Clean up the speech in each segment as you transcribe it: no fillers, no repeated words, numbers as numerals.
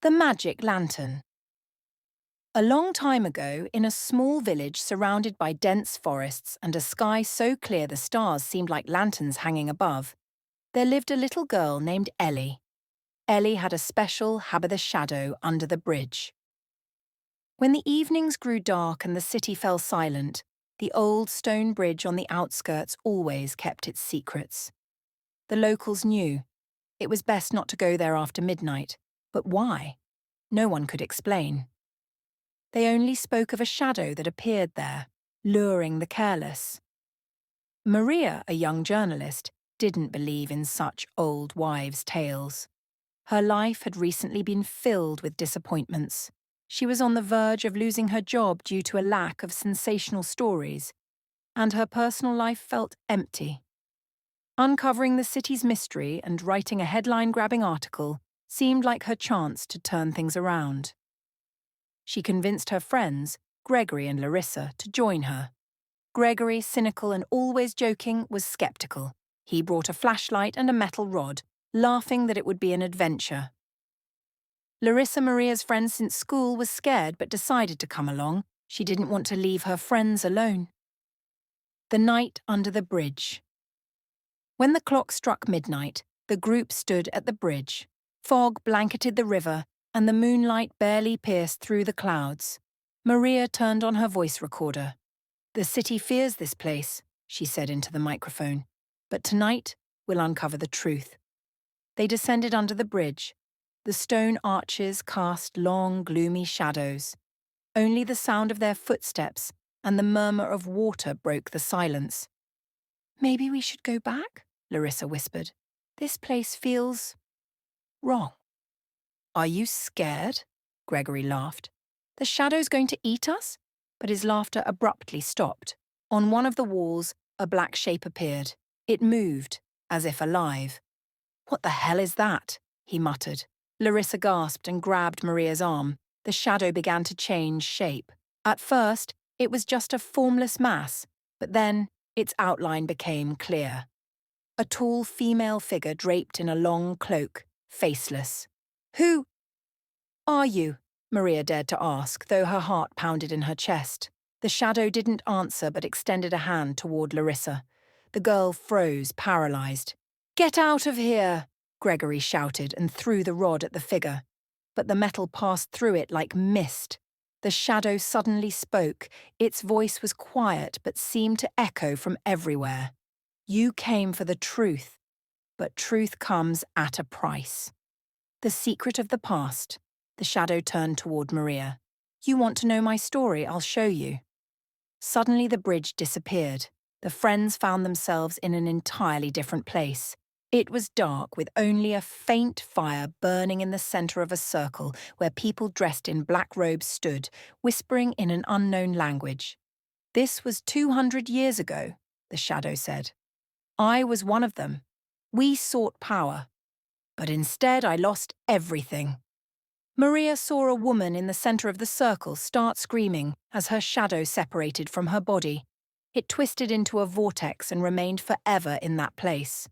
The Magic Lantern. A long time ago, in a small village surrounded by dense forests and a sky so clear the stars seemed like lanterns hanging above, there lived a little girl named Ellie. Ellie had a special habit of the shadow under the bridge. When the evenings grew dark and the city fell silent, the old stone bridge on the outskirts always kept its secrets. The locals knew. It was best not to go there after midnight. But why? No one could explain. They only spoke of a shadow that appeared there, luring the careless. Maria, a young journalist, didn't believe in such old wives' tales. Her life had recently been filled with disappointments. She was on the verge of losing her job due to a lack of sensational stories, and her personal life felt empty. Uncovering the city's mystery and writing a headline-grabbing article seemed like her chance to turn things around. She convinced her friends, Gregory and Larissa, to join her. Gregory, cynical and always joking, was skeptical. He brought a flashlight and a metal rod, laughing that it would be an adventure. Larissa, Maria's friend since school, was scared but decided to come along. She didn't want to leave her friends alone. The night under the bridge. When the clock struck midnight, the group stood at the bridge. Fog blanketed the river, and the moonlight barely pierced through the clouds. Maria turned on her voice recorder. "The city fears this place," she said into the microphone. "But tonight, we'll uncover the truth." They descended under the bridge. The stone arches cast long, gloomy shadows. Only the sound of their footsteps and the murmur of water broke the silence. "Maybe we should go back," Larissa whispered. "This place feels wrong." "Are you scared?" Gregory laughed. "The shadow's going to eat us?" But his laughter abruptly stopped. On one of the walls, a black shape appeared. It moved, as if alive. "What the hell is that?" he muttered. Larissa gasped and grabbed Maria's arm. The shadow began to change shape. At first, it was just a formless mass, but then its outline became clear. A tall female figure draped in a long cloak, faceless. "Who are you?" Maria dared to ask, though her heart pounded in her chest. The shadow didn't answer but extended a hand toward Larissa. The girl froze, paralyzed. "Get out of here!" Gregory shouted and threw the rod at the figure. But the metal passed through it like mist. The shadow suddenly spoke. Its voice was quiet but seemed to echo from everywhere. "You came for the truth, but truth comes at a price." "The secret of the past." The shadow turned toward Maria. "You want to know my story? I'll show you." Suddenly the bridge disappeared. The friends found themselves in an entirely different place. It was dark, with only a faint fire burning in the center of a circle where people dressed in black robes stood, whispering in an unknown language. "This was 200 years ago," the shadow said. "I was one of them. We sought power. But instead I lost everything." Maria saw a woman in the center of the circle start screaming as her shadow separated from her body. It twisted into a vortex and remained forever in that place.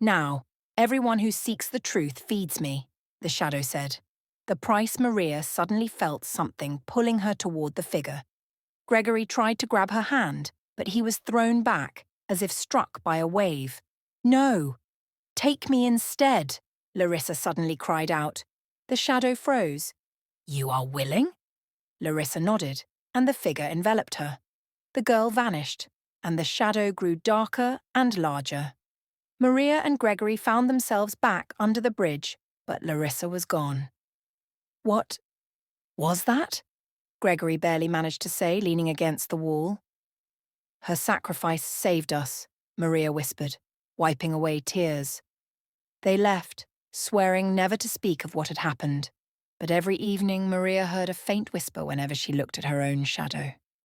"Now, everyone who seeks the truth feeds me," the shadow said. The price Maria suddenly felt something pulling her toward the figure. Gregory tried to grab her hand, but he was thrown back, as if struck by a wave. "No! Take me instead!" Larissa suddenly cried out. The shadow froze. "You are willing?" Larissa nodded, and the figure enveloped her. The girl vanished, and the shadow grew darker and larger. Maria and Gregory found themselves back under the bridge, but Larissa was gone. "What was that?" Gregory barely managed to say, leaning against the wall. "Her sacrifice saved us," Maria whispered, wiping away tears. They left, swearing never to speak of what had happened. But every evening Maria heard a faint whisper whenever she looked at her own shadow.